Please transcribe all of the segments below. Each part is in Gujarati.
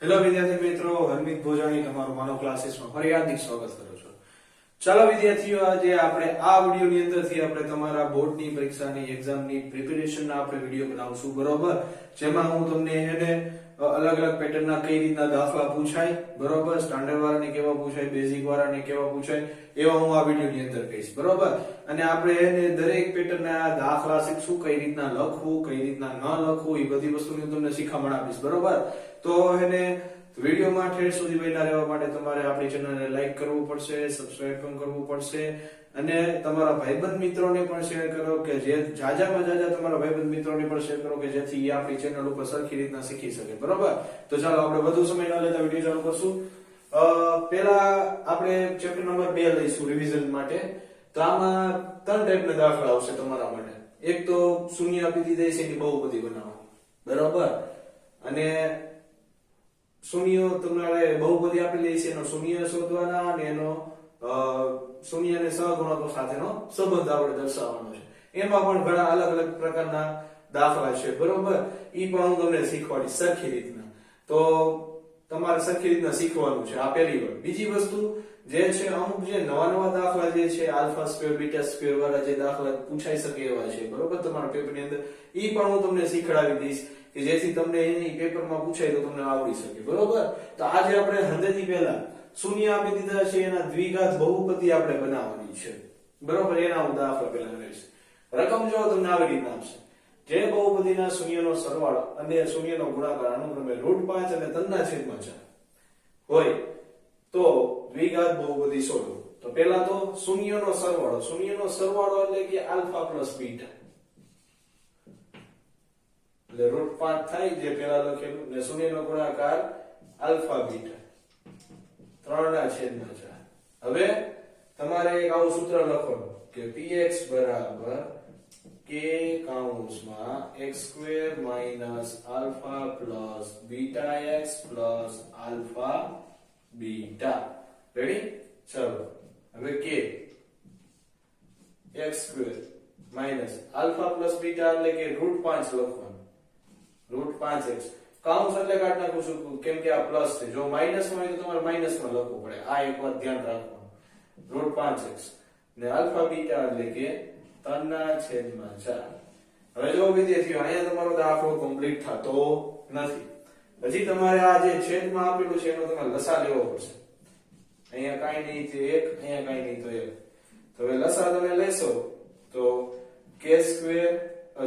હેલો વિદ્યાર્થી મિત્રો, હરમિત ભોજાણી તમારું માનવ ક્લાસીસમાં ફરી હાર્દિક સ્વાગત કરું છું. ચાલો વિદ્યાર્થીઓ, આજે આપણે આ વિડિયોની અંદરથી આપણે તમારા બોર્ડની પરીક્ષાની એક્ઝામની પ્રિપેરેશનના આપણે વિડિયો બનાવશું, બરોબર? જેમાં હું તમને એને અલગ અલગ પેટર્નના કઈ રીતના દાખલા પૂછાય, બરોબર, સ્ટાન્ડર્ડ વાળાને કેવા પૂછાય, બેઝિક વાળાને કેવા પૂછાય, એવા હું આ વિડિયોની અંદર કહીશ, બરોબર? અને આપણે એને દરેક પેટર્નના દાખલા શીખશું, કઈ રીતના લખવું, કઈ રીતના ન લખવું, એ બધી વસ્તુની તમને શીખામણ આપીશ, બરોબર? તો એને વિડીયોમાં ઠેર સુધી બન્યા રહેવા માટે તમારે આપણી ચેનલને લાઈક કરવું પડશે, સબસ્ક્રાઇબ પણ કરવું પડશે અને તમારા ભાઈબંધ મિત્રોને પણ શેર કરો કે જે જાજામાં જાજા તમારા ભાઈબંધ મિત્રોને પણ શેર કરો કે જેથી એ આપણી ચેનલ ઉપર સરખી રીતના શીખી શકે, બરોબર? તો ચાલો આપણે વધુ સમય ન લેતા વિડીયો ચાલુ કરશું. પહેલા આપણે ચેપ્ટર નંબર 2 લઈશું રિવિઝન માટે. તો આમાં 3 ટાઈપના દાખલા આવશે તમારા માટે. એક તો શૂન્ય આપી દીધી છે એની બહુપદી બનાવવાની, બરોબર? અને શૂન્ય તમારે બહુપદી આપેલી છે એનો શૂન્ય શોધવાના અને એનો શૂન્ય અને સહગુણકો સાથેનો સંબંધ આપણે દર્શાવવાનો છે. એમાં પણ ઘણા અલગ અલગ પ્રકારના દાખલા છે, બરોબર? ઈ પણ હું તમને શીખવાડીશ સરખી રીતના. તો તમારે સરખી રીતના શીખવાનું છે, આ પહેલી વાત. બીજી વસ્તુ જે છે, અમુક જે નવા નવા દાખલા જે છે, આલ્ફા સ્ક્વેર બીટા સ્ક્વેર વાળા જે દાખલા પૂછાઈ શકે એવા છે, બરોબર, તમારા પેપરની અંદર, ઈ પણ હું તમને શીખડાવી દઈશ કે જેથી તમને એની પેપરમાં પૂછાય તો તમને આવડી શકે, બરોબર? તો આજે આપણે હંધેથી પહેલા શૂન્ય આપી દીધા છે, એના દ્વિઘાત બહુપદી આપણે બનાવવાની છે, બરોબર? એના હું દાખલા પહેલા કરીશ. રકમ જો તમને આવી રીતના આપશે: જે બહુપદીના શૂન્યનો સરવાળો અને શૂન્યનો ગુણાકાર અનુક્રમે √5 અને 3/4 હોય તો દ્વિઘાત બહુપદી શોધો. તો પહેલા તો શૂન્યનો સરવાળો એટલે કે આલ્ફા પ્લસ બીટા, એટલે √5 થાય જે પહેલા લખેલું, ને શૂન્યનો ગુણાકાર આલ્ફા બીટા 3/4. હવે તમારે એક આવું સૂત્ર લખવાનું કે px બરાબર k કૌંસમાં x² minus alpha plus beta x plus alpha beta. Ready? ચલો હવે k x² minus alpha plus beta એટલે કે √5 લખવાનું, √5x કૌંસ એટલે કાઢ નાખું છું કેમ કે આ પ્લસ છે. જો માઈનસ હોય તો તમારે માઈનસમાં લખવું પડે, આ એક વાત ધ્યાન રાખવાનું. √5x ને આલ્ફા બીટા એટલે કે 3/4. હવે જો વિદ્યાર્થીઓ, અહીંયા તમારો દાખલો કમ્પ્લીટ થતો નથી. હજી તમારે આ જે છેદમાં આપેલું છે એનો તમારે લસા લેવો પડશે. અહીંયા કાઈ નહીં તો 1, અહીંયા કાઈ નહીં તો 1. તો હવે લસા તમે લેશો તો k²,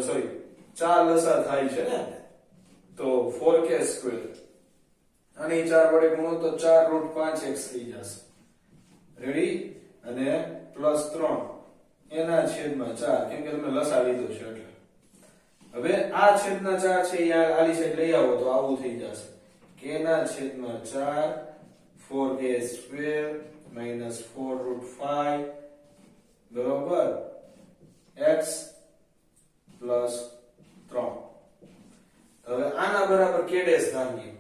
સોરી 4 લસા થાય છે ને, તો 4k² અને 4 વડે ગુણો તો 4√5x થઈ જશે. રેડી? અને પ્લસ 3 એના છેદમાં 4, કેમ કે તમે લસા લીધો છે એટલે. હવે આ છેદના 4 છે એ આલી સાઈડ લઈ આવો તો આવું થઈ જશે: k ના છેદમાં 4 4k² માઈનસ 4√5 બરોબર x પ્લસ 3. હવે આના બરાબર k ડેશ ધારીએ.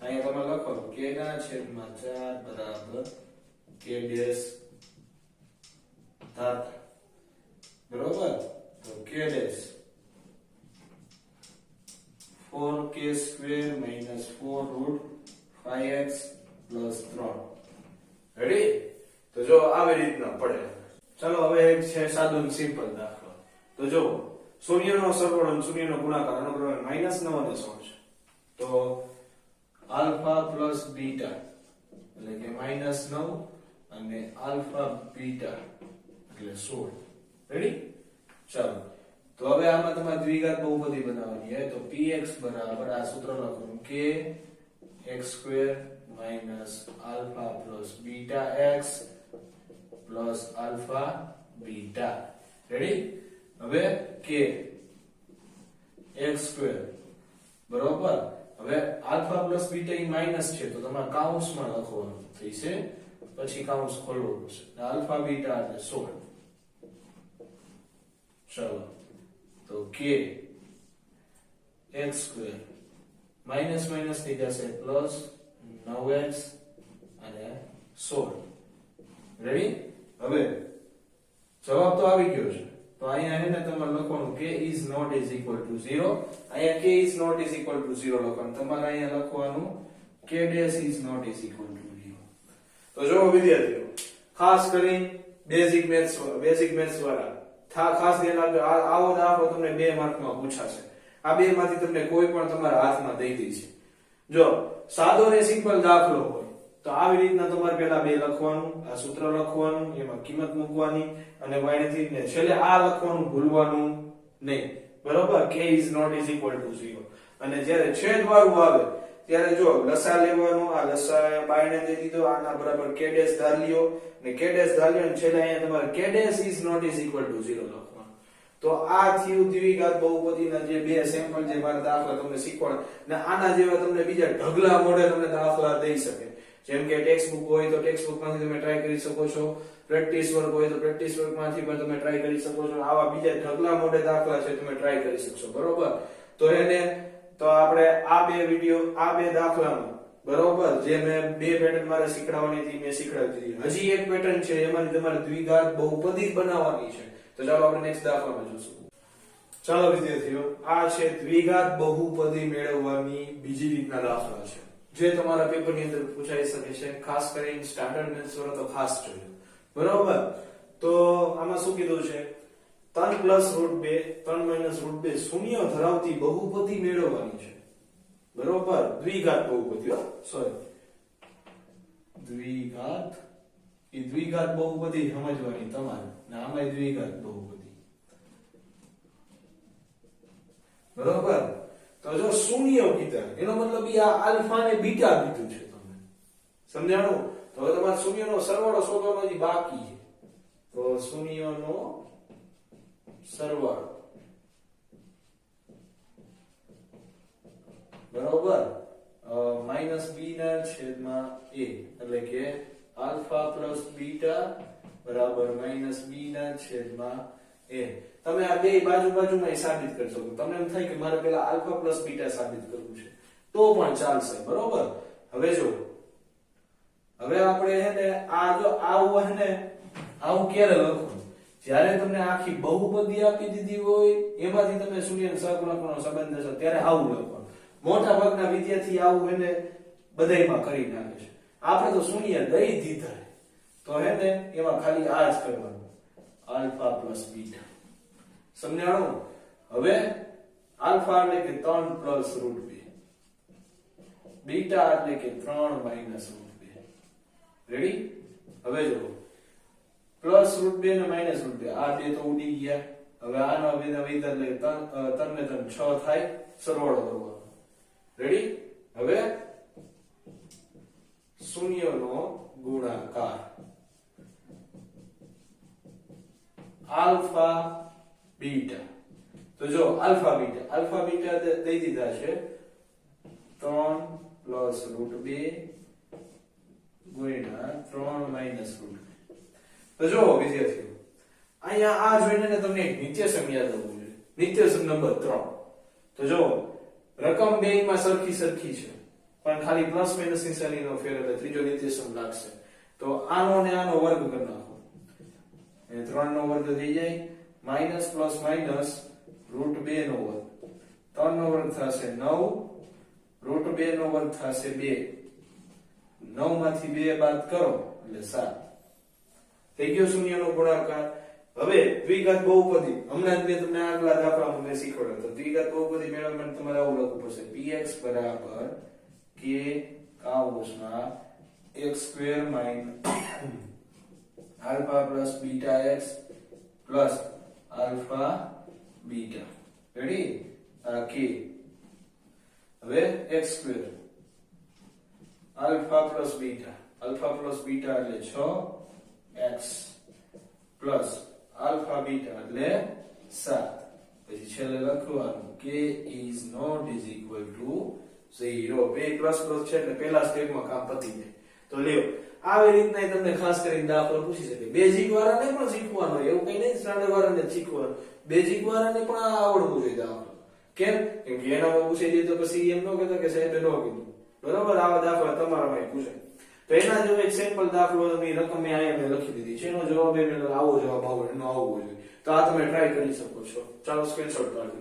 અહીંયા તમે લખો k ના છેદમાં 4 બરાબર k ડેશ ધારતા, બરોબર? તો k dash 4k² minus 4√5x plus 3. Ready? તો જો આવી રીતના પડે. ચલો હવે એક છે સાદો સિમ્પલ દાખલો. તો જો શૂન્યનો સરવાળો અને શૂન્યનો ગુણાકાર અનુક્રમે -9 અને 16 છે. તો આલ્ફા પ્લસ બીટા એટલે કે -9 અને આલ્ફા બીટા એટલે 16. રેડી? ચાલો, તો હવે આમાં તમારે દ્વિઘાત બહુપદી બનાવવાની છે. તો px બરાબર આ સૂત્ર લખવાનું k x² minus alpha plus beta x plus alpha beta. Ready? હવે k x² બરોબર. હવે આલ્ફા પ્લસ બીટા ઈ માઈનસ છે તો તમારે કૌંસમાં લખવાનું થશે, પછી કૌંસ ખોલવું પડશે. આલ્ફા બીટા એટલે 16. ચલો, તો k x² માઈનસ માઈનસ થઈ જશે પ્લસ 9x અને 16. રેડી? હવે જવાબ તો આવી ગયો છે. તો અહીંયા એને તમારે લખવાનું k is not is equal to 0. અહીંયા k is not is equal to 0 લખવાનું. તમારે અહીંયા લખવાનું k dash is not is equal to 0. તો જો વિદ્યાર્થીઓ ખાસ કરીને બેઝિક મેથ્સ વાળા ખાસ ધ્યાન આપજો. આવો દાખલો તમને 2 માર્કમાં પૂછાશે. આ બે માંથી તમને કોઈ પણ તમારા હાથમાં દઈ દી છે. જો સાદો ને સિમ્પલ દાખલો હોય તો આવી રીતના તમારે પહેલા 2 લખવાનું, આ સૂત્ર લખવાનું, એમાં કિંમત મૂકવાની અને y ને છેલ્લે આ લખવાનું ભૂલવાનું નહીં. બરોબર, k is not is equal to 0. અને જ્યારે છેદ વાળું આવે ત્યારે જો લસા લેવાનો, આ લસા બાયણે દઈ દીધો, આના બરાબર k ડેશ ધાર લ્યો ને k ડેશ ધાર લ્યો અને છેલ્લે અહીંયા તમારે k dash is not is equal to 0 લખવાનું. તો આ થયું દ્વિઘાત બહુપદીના જે 2 સેમ્પલ જે મારા દાખલા તમને શીખવાડ ને આના જેવા તમને બીજા ઢગલા મોડે તમને દાખલા દઈ શકે. જેમ કે ટેક્સ્ટ બુક હોય તો ટેક્સ્ટ બુક માંથી તમે ટ્રાય કરી શકો છો, પ્રેક્ટિસ વર્ક હોય તો પ્રેક્ટિસ વર્ક માંથી પણ તમે ટ્રાય કરી શકો છો. આવા બીજા ઢગલા મોડે દાખલા છે તમે ટ્રાય કરી શકશો. બરોબર, તો તો આપણે આ 2 વિડિયો, આ 2 દાખલામાં બરોબર જે મેં 2 પેટર્ન મારે શીખડાવવાની હતી મેં શીખડાવી દીધી. હજી એક પેટર્ન છે એમાંથી તમારે દ્વિઘાત બહુપદી બનાવવાની છે. તો ચાલો આપણે નેક્સ્ટ દાખલામાં જોશું. ચાલો વિદ્યાર્થીઓ, આ છે દ્વિઘાત બહુપદી મેળવવાની બીજી રીતના દાખલા છે જે તમારા પેપરની અંદર પૂછાઈ શકે છે. ખાસ કરીને સ્ટાન્ડર્ડ મેથ્સ વાળા તો ખાસ જોજો. બરોબર, તો આમાં શું કીધું છે? 3 + √2 3 - √2 શૂન્ય ધરાવતી બહુપદી મેળવવાની છે. બરોબર, દ્વિઘાત બહુપદી, સોરી દ્વિઘાત બહુપદી સમજવાની તમારે, ને આમાં દ્વિઘાત બહુપદી. બરોબર, તો જો શૂન્ય કીધા એનો મતલબ આ આલ્ફા ને બીટા કીધું છે તમને. સમજાણું? તો હવે તમારે શૂન્યનો સરવાળો શોધવાનો હજી બાકી છે. તો શૂન્યનો સરવાળો બરોબર -b ના છેદમાં a, એટલે કે આલ્ફા પ્લસ બીટા બરાબર -b ના છેદમાં a. તમે આ બે બાજુમાં સાબિત કરી શકો. તમને એમ થાય કે મારે પેલા આલ્ફા પ્લસ બીટા સાબિત કરવું છે તો પણ ચાલશે. બરોબર, હવે જો હવે આપણે હે ને આ જો આવું હે ને આવું ક્યારે લખવું? જ્યારે તમને આખી બહુપદી આપી દીધી હોય એમાંથી તમે શૂન્ય અને સહગુણકનો સંબંધ હશે ત્યારે આવું લખવાનું. મોટા ભાગના વિદ્યાર્થી આવું એને બધાયમાં કરી નાખે છે. આપણે તો શૂન્ય દઈ દીધા તો હે ને એમાં ખાલી આ જ કરવાનું, આલ્ફા પ્લસ બીટા. સમજાણું? હવે આલ્ફા એટલે કે 3 + √2, બીટા એટલે કે 3 - √2. રેડી? હવે જો +√2 ને -√2 આ બે તો ઉડી ગયા. હવે આનો વિધા એટલે 3 ને 3 6 થાય, સરવાળો કરવાનો. રેડી? હવે શૂન્યનો ગુણાકાર આલ્ફા બીટા. તો જો આલ્ફા બીટા દઈ દીધા છે 3 + √2 ગુણ્યા 3 - √2. તો જો વિદ્યાર્થીઓ અહીંયા આ જોઈને તમને એક નિત્યસમ યાદ આવવું જોઈએ. નિત્યસમ નંબર 3. તો જો રકમ બેયમાં સરખી છે પણ ખાલી પ્લસ માઈનસ નિશાનીનો ફેર એટલે ત્રીજો નિત્યસમ લાગશે. તો આનો ને આનો વર્ગ કરી નાખો એ 3 નો વર્ગ થઈ જાય માઈનસ પ્લસ માઈનસ √2 નો વર્ગ. 3 નો વર્ગ થશે 9, √2 નો વર્ગ થશે 2. 9 માંથી 2 બાદ કરો એટલે 7. થઈ ગયો શૂન્યનો ગુણાકાર. હવે દ્વિઘાત બહુપદી હમણાં જ મેં તમને આગલા દાખલામાં મેં શીખવાડ્યો તો દ્વિઘાત બહુપદી મેળવવા માટે તમારે આવું લખવું પડશે px બરાબર k કાઉસમાં x² alpha plus beta x plus alpha beta. Ready? આ k હવે x² આલ્ફા પ્લસ બીટા એટલે 6x પ્લસ આલ્ફા બીટા એટલે 7. પછી છેલ્લે લખવાનું k is not is equal to 0. બે પ્લસ છે એટલે પહેલા સ્ટેપમાં કામ પતી જાય. તો લ્યો આવી રીતના તમને ખાસ કરીને દાખલો પૂછી શકે. બેઝિક વાળાને પણ શીખવાનો, એવું કઈ નહીં સ્ટાન્ડર્ડ વાળાને જ શીખવાનું. બેઝિક વાળાને પણ આવડવું જોઈએ દાખલો. કેમ કે એનામાં પૂછી જાય તો પછી એમ ન કહેતો કે સાહેબે ન કીધું. બરોબર, આવા દાખલા તમારામાં પૂછાય. તો એના જેવો એક સિમ્પલ દાખલો ની રકમ મેં અહીંયા લખી દીધી છે. એનો જવાબ આવો જવાબ આવડે, એનો આવવો જોઈએ. તો આ તમે ટ્રાય કરી શકો છો. ચાલો સ્ક્રીનશોટ પાડો.